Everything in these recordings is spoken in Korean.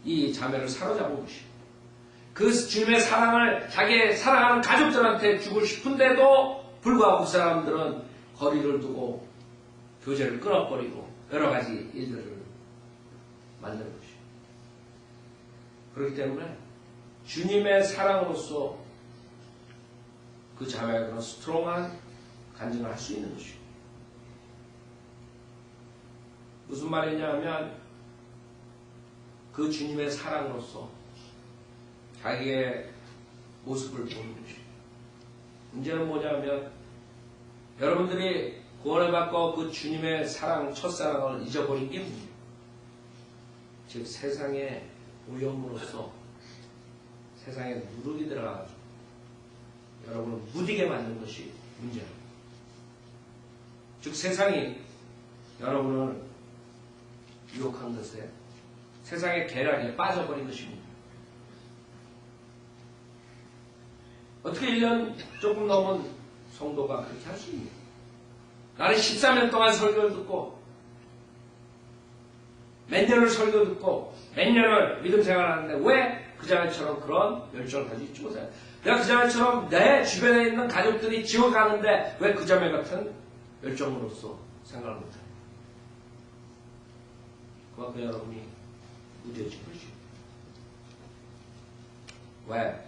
이 자매를 사로잡은 것이고 그 주님의 사랑을 자기의 사랑하는 가족들한테 주고 싶은데도 불구하고 그 사람들은 거리를 두고 교제를 끊어버리고 여러 가지 일들을 만드는 것이죠. 그렇기 때문에 주님의 사랑으로서 그 자매가 그런 스트롱한 간증을 할 수 있는 것이고 무슨 말이냐 하면 그 주님의 사랑으로서 자기의 모습을 보는 것이고 문제는 뭐냐면 여러분들이 구원을 받고 그 주님의 사랑, 첫사랑을 잊어버린 게 문제예요. 즉 세상의 오염으로서 세상에 누룩이 들어가가지고 여러분을 무디게 만든 것이 문제예요. 즉 세상이 여러분을 유혹한 것에 세상의 계략에 빠져버린 것입니다. 어떻게 1년 조금 넘은 성도가 그렇게 할 수 있냐? 나는 13년 동안 설교를 듣고 몇 년을 설교 듣고 몇 년을 믿음 생활하는데 왜 그 자매처럼 그런 열정을 가지고 있지 못해? 내가 그 자매처럼 내 주변에 있는 가족들이 지옥 가는데 왜 그 자매 같은 열정으로서 생각을 못해? 그만큼 여러분이 무뎌진 것이죠. 왜?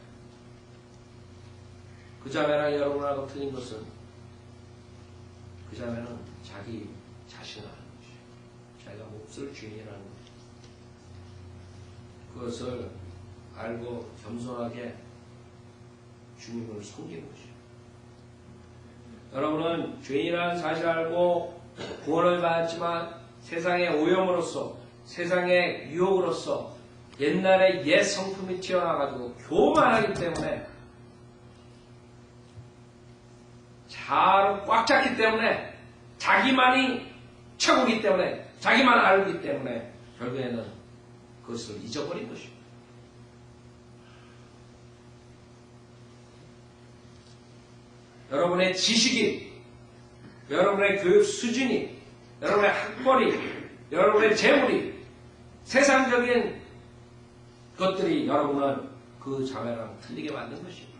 그 자매랑 여러분하고 틀린 것은 그 자매는 자기 자신을 하는 것이에요. 자기가 몹쓸 주인이라는 것. 그것을 알고 겸손하게 주님을 섬기는 것이에요. 여러분은 죄인이라는 사실을 알고 구원을 받았지만 세상의 오염으로서 세상의 유혹으로서 옛날에 옛 성품이 튀어나와가지고 교만하기 때문에 잘 꽉 찼기 때문에 자기만이 최고이기 때문에 자기만 알기 때문에 결국에는 그것을 잊어버린 것입니다. 여러분의 지식이 여러분의 교육 수준이 여러분의 학벌이 여러분의 재물이 세상적인 것들이 여러분을 그 자매랑 틀리게 만든 것입니다.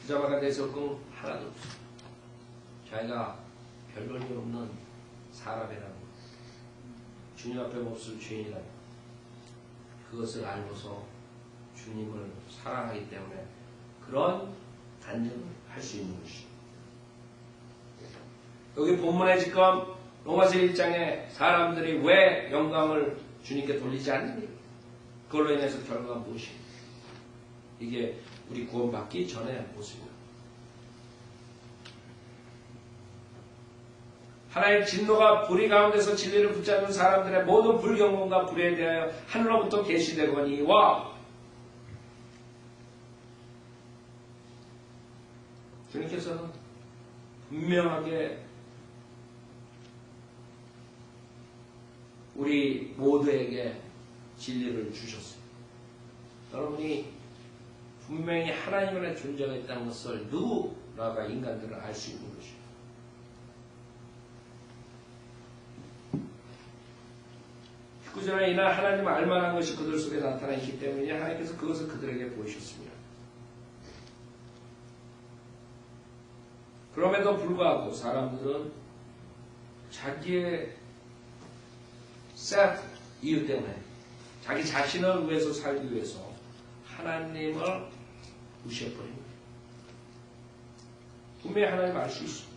그 자매가 내 적응 하나도 없어요. 자기가 별 볼 일 없는 사람이라는 것, 주님 앞에 몹쓸 죄인이라는 것, 그것을 알고서 주님을 사랑하기 때문에 그런 간증을 할 수 있는 것이죠. 여기 본문에 지금 로마서 1장에 사람들이 왜 영광을 주님께 돌리지 않느냐, 그걸로 인해서 결과가 무엇입니까? 이게 우리 구원받기 전의 모습입니다. 하나님의 진노가 불의 가운데서 진리를 붙잡는 사람들의 모든 불경건과 불의에 대하여 하늘로부터 계시되거니와 주님께서는 분명하게 우리 모두에게 진리를 주셨어요. 여러분이 분명히 하나님 안에 존재가 있다는 것을 누구나가 인간들은 알 수 있는 것이에요. 구절에 이날 하나님 알만한 것이 그들 속에 나타나 있기 때문에 하나님께서 그것을 그들에게 보이셨습니다. 그럼에도 불구하고 사람들은 자기의 이유 때문에 자기 자신을 위해서 살기 위해서 하나님을 무시해버립니다. 분명히 하나님 알 수 있습니다.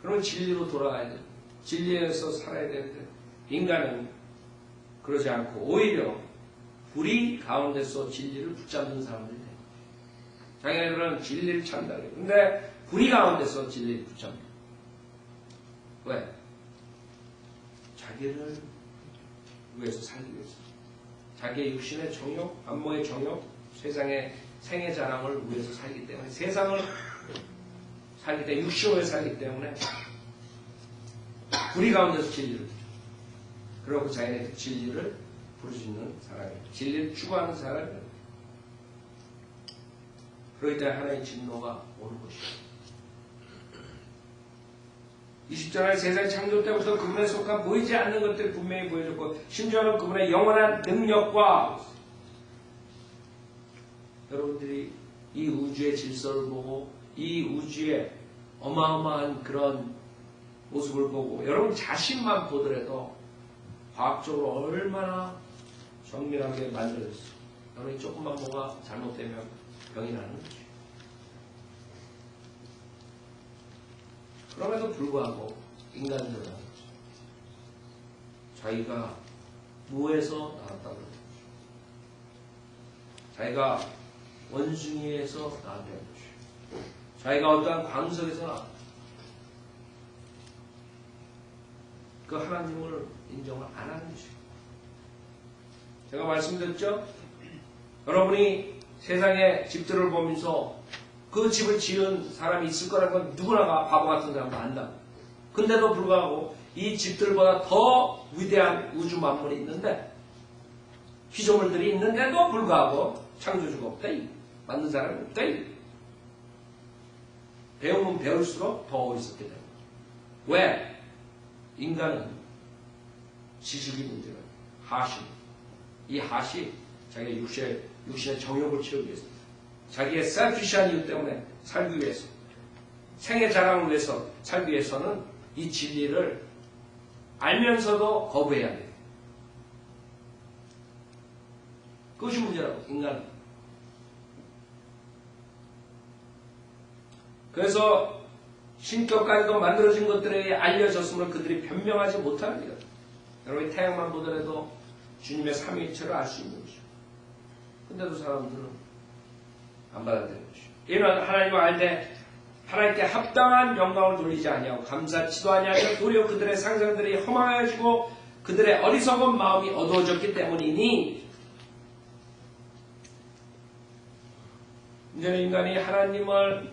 그러면 진리로 돌아가야 돼요. 진리에서 살아야 되는데 인간은 그러지 않고 오히려 불의 가운데서 진리를 붙잡는 사람들이 돼요. 자기네들은 진리를 찾는다 그래요. 근데 불의 가운데서 진리를 붙잡는. 왜? 자기를 위해서 살기 위해서. 자기의 육신의 정욕, 안목의 정욕, 세상의 생애 자랑을 위해서 살기 때문에, 세상을 살기 때문에, 육신을 살기 때문에 불의 가운데서 진리를, 그리고 자기의 진리를 부르짖는 사람이에요. 진리를 추구하는 사람이에요. 그러기 때문에 하나님의 진노가 오는 것이에요. 20절에 세상 창조 때부터 그분에 속한 보이지 않는 것들이 분명히 보여졌고 심지어는 그분의 영원한 능력과 여러분들이 이 우주의 질서를 보고 이 우주의 어마어마한 그런 모습을 보고 여러분 자신만 보더라도 과학적으로 얼마나 정밀하게 만들어졌어요. 여러분이 조금만 뭐가 잘못되면 병이 나는 거죠. 그럼에도 불구하고 인간들은 자기가 무에서 나왔다고 그러죠. 자기가 원숭이에서 나왔다는 것이죠. 자기가 어떠한 광석에서 나왔다. 그 하나님을 인정을 안 하는 것이죠. 제가 말씀드렸죠? 여러분이 세상의 집들을 보면서 그 집을 지은 사람이 있을 거라는 건 누구나 바보 같은 사람도 안다. 근데도 불구하고 이 집들보다 더 위대한 우주 만물이 있는데 피조물들이 있는데도 불구하고 창조주가 없다. 만든 사람이 없다. 배우면 배울수록 더 어리석게 됩니다. 왜? 인간은 지식이 문제가 하심. 이 하시 자기의 육신의 정욕을 채우기 위해서 자기의 셀피시한 이유 때문에 살기 위해서 생애 자랑을 위해서 살기 위해서는 이 진리를 알면서도 거부해야 돼요. 그것이 문제라고 인간은. 그래서 신격까지도 만들어진 것들에 알려졌음을 그들이 변명하지 못하는 거예요. 여러분이 태양만 보더라도 주님의 삼위일체를 알 수 있는 것이죠. 근데도 사람들은 안 받아들이는 것이죠. 이는 하나님을 알되 하나님께 합당한 영광을 돌리지 아니하고 감사치도 아니하여 도리어 그들의 상상들이 허망해지고 그들의 어리석은 마음이 어두워졌기 때문이니 이제는 인간이 하나님을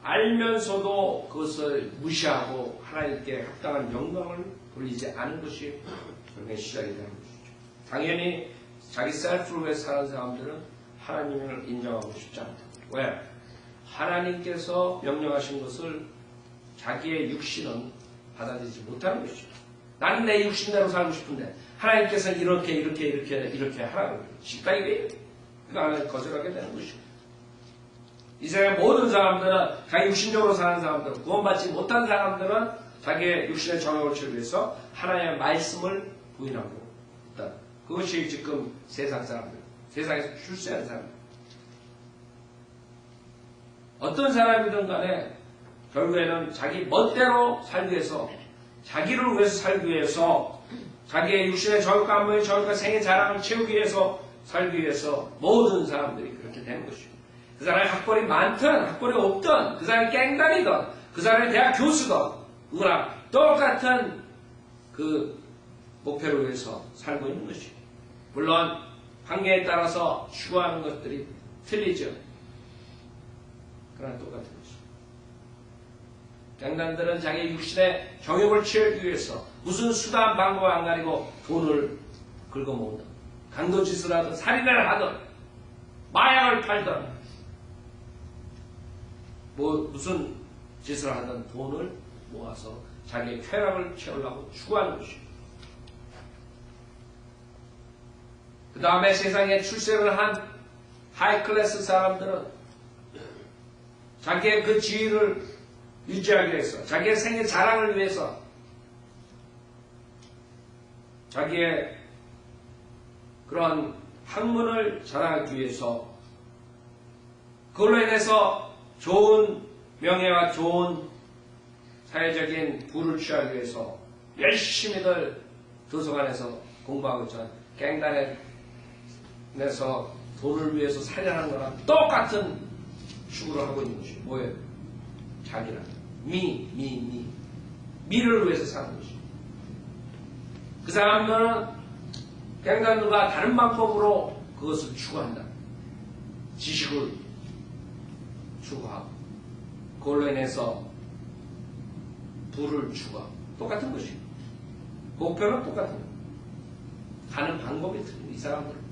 알면서도 그것을 무시하고 하나님께 합당한 영광을 돌리지 않은 것이 그렇게 시작이 되는 것이죠. 당연히 자기 셀프를 위해서 사는 사람들은 하나님을 인정하고 싶지 않다. 왜? 하나님께서 명령하신 것을 자기의 육신은 받아들이지 못하는 것이죠. 나는 내 육신대로 살고 싶은데 하나님께서는 이렇게 하라고 쉽다 이거예요. 그러니까 하나님 거절하게 되는 것이죠. 이 세상의 모든 사람들은 자기 육신적으로 사는 사람들은 구원받지 못한 사람들은 자기의 육신의 정욕을 채우기 위해서 하나님의 말씀을 부인하고 있다. 그것이 지금 세상 사람들, 세상에서 출세한 사람들. 어떤 사람이든 간에 결국에는 자기 멋대로 살기 위해서 자기를 위해서 살기 위해서 자기의 육신의 정욕과 안목의 정욕과 생의 자랑을 채우기 위해서 살기 위해서 모든 사람들이 그렇게 되는 것이죠. 그 사람이 학벌이 많든 학벌이 없든 그 사람이 깽단이든 그 사람이 대학 교수든 누구나 똑같은 그 목표를 위해서 살고 있는 것이죠. 물론 환경에 따라서 추구하는 것들이 틀리죠. 그러나 똑같은 것이죠. 갱단들은 자기 육신의 정욕을 채우기 위해서 무슨 수단 방법 안 가리고 돈을 긁어모은다. 강도짓을 하든 살인을 하든 마약을 팔든 무슨 짓을 하든 돈을 모아서 자기의 쾌락을 채우려고 추구하는 것이죠. 그 다음에 세상에 출세를 한 하이클래스 사람들은 자기의 그 지위를 유지하기 위해서 자기의 생애 자랑을 위해서 자기의 그런 학문을 자랑하기 위해서 그걸로 인해서 좋은 명예와 좋은 사회적인 부를 취하기 위해서 열심히들 도서관에서 공부하고 있지만 갱단에 내서 돈을 위해서 살려하는 거랑 똑같은 추구를 하고 있는 것이 뭐예요? 자기라. 미를 위해서 사는 것이. 그 사람들은 갱단들과 다른 방법으로 그것을 추구한다. 지식을 추구하고 그걸로 인해서 부를 추구하고 똑같은 것이에요. 목표는 똑같은 거예요. 가는 방법이 틀린 이 사람들은.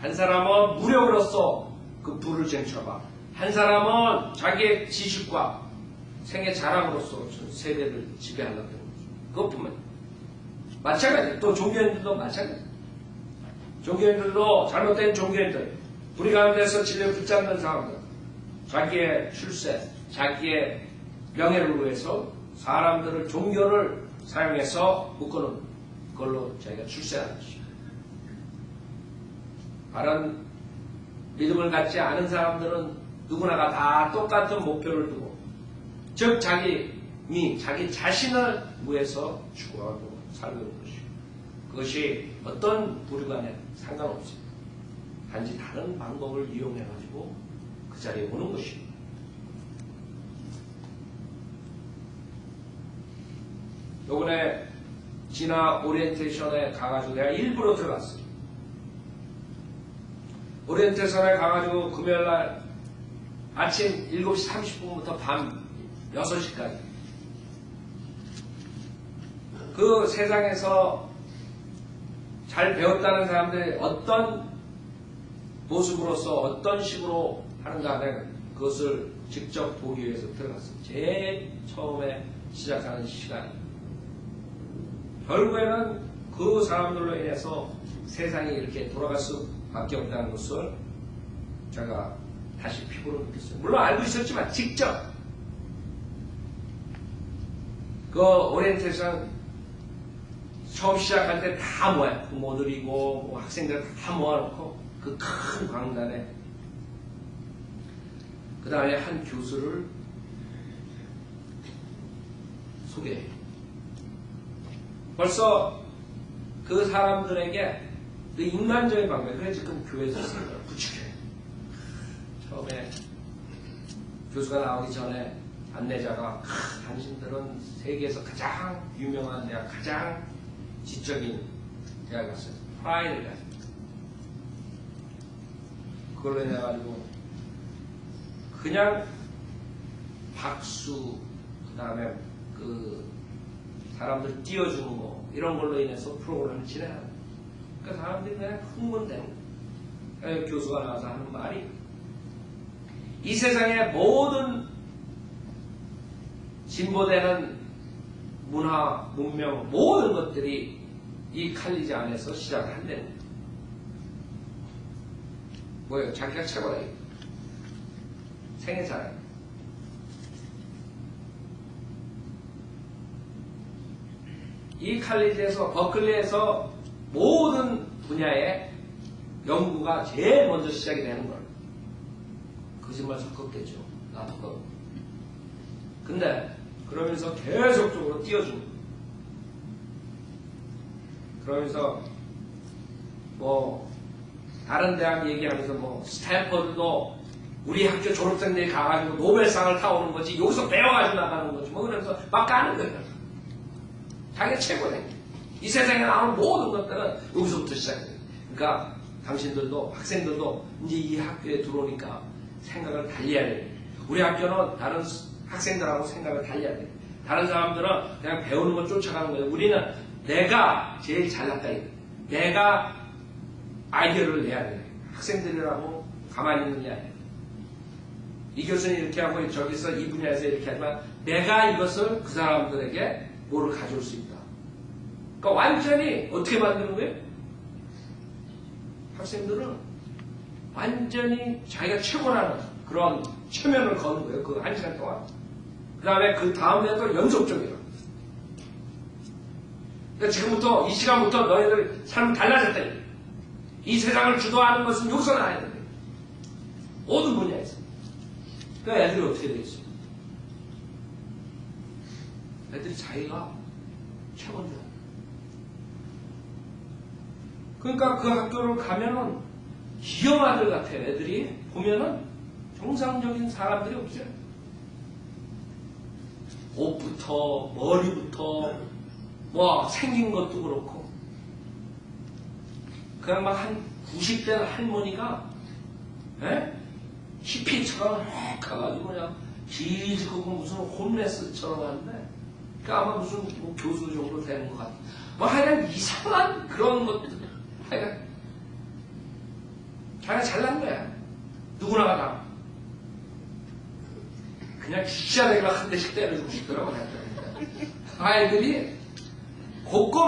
한 사람은 무력으로서 그 부를 쟁취하고 한 사람은 자기의 지식과 생애 자랑으로서 전 세대를 지배하려고 하는 거죠. 그것뿐만 아니라. 마찬가지. 또 종교인들도 마찬가지. 종교인들도 잘못된 종교인들, 우리 가운데서 진리를 붙잡는 사람들, 자기의 출세, 자기의 명예를 위해서 사람들을 종교를 사용해서 묶어놓는 그걸로 자기가 출세하는 것이죠. 다른 믿음을 갖지 않은 사람들은 누구나가 다 똑같은 목표를 두고, 즉 자기 자신을 위해서 추구하고 살고 있는 것이고, 그것이 어떤 부류 간에 상관없습니다. 단지 다른 방법을 이용해가지고 그 자리에 오는 것입니다. 요번에 진화 오리엔테이션에 가가지고 내가 일부러 들어갔어요. 오리엔테이션에 가가지고 금요일날 아침 7시 30분부터 밤 6시까지 그 세상에서 잘 배웠다는 사람들이 어떤 모습으로서 어떤 식으로 하는가 하는 그것을 직접 보기 위해서 들어갔어요. 제일 처음에 시작하는 시간. 결국에는 그 사람들로 인해서 세상이 이렇게 돌아갈 수밖에 없다는 것을 제가 다시 피부로 느꼈어요. 물론 알고 있었지만 직접 그 오리엔테이션 처음 시작할 때 다 모아요. 부모들이고 뭐 학생들 다 모아놓고 그 큰 광단에 그 다음에 한 교수를 소개해요. 벌써 그 사람들에게 그 인간적인 방법, 그래서 지금 교회에서 쓰는 걸 부추겨요. 처음에 교수가 나오기 전에 안내자가 당신들은 세계에서 가장 유명한 대학, 가장 지적인 대학 갔어요. 프라이를 갔어요. 그걸로 인해가지고 그냥 박수, 그 다음에 그 사람들 띄워주는 거 이런 걸로 인해서 프로그램을 진행하는 거예요. 그러니까 사람들이 그냥 흥분되는 거예요. 교수가 나와서 하는 말이 이 세상의 모든 진보되는 문화, 문명, 모든 것들이 이 칼리지 안에서 시작을 한다는 거예요. 뭐예요? 자기가 최고다. 생애 자랑. 이 칼리지에서, 버클리에서 모든 분야의 연구가 제일 먼저 시작이 되는 거예요. 거짓말 섞었겠죠. 나도. 근데 그러면서 계속적으로 띄워주는 거예요. 그러면서 뭐 다른 대학 얘기하면서 뭐 스탠퍼드도 우리 학교 졸업생들이 가가지고 노벨상을 타오는 거지 여기서 배워가지고 나가는 거지 뭐 그러면서 막 까는 거예요. 자기가 최고네. 이 세상에 나오는 모든 것들은 여기서부터 시작해요. 그러니까 당신들도 학생들도 이제 이 학교에 들어오니까 생각을 달리 해야 돼요. 우리 학교는 다른 학생들하고 생각을 달리 해야 돼요. 다른 사람들은 그냥 배우는 걸 쫓아가는 거예요. 우리는 내가 제일 잘났다. 내가 아이디어를 내야 돼. 학생들이라고 가만히 있는 게 아니야. 이 교수는 이렇게 하고 저기서 이 분야에서 이렇게 하지만 내가 이것을 그 사람들에게 뭐를 가져올 수 있다. 그러니까 완전히 어떻게 만드는 거예요? 학생들은 완전히 자기가 최고라는 그런 최면을 거는 거예요. 그 한 시간 동안. 그 다음에 그 다음에도 연속적이라. 그러니까 지금부터, 이 시간부터 너희들 삶이 달라졌다. 이 세상을 주도하는 것은 여기서 나야 된다. 모든 분야에서. 그러니까 애들이 어떻게 되겠어요? 애들이 자기가 최고인 줄 알아요. 그러니까 그 학교를 가면은 기형아들 같아요. 애들이 보면은 정상적인 사람들이 없어요. 옷부터 머리부터 뭐 생긴 것도 그렇고 그냥 막 한 90대 할머니가 히피처럼 가가지고 그냥 기지고 무슨 홈레스처럼 하는데 그러니까 아마 무슨 뭐 교수 정도 되는 것 같아. 뭐 하여간 이상한 그런 것들 하여간 자기가 잘난 거야. 누구나가 다. 그냥 진짜 내가 한 대씩 때려주고 싶더라고. 아이들이 곳곳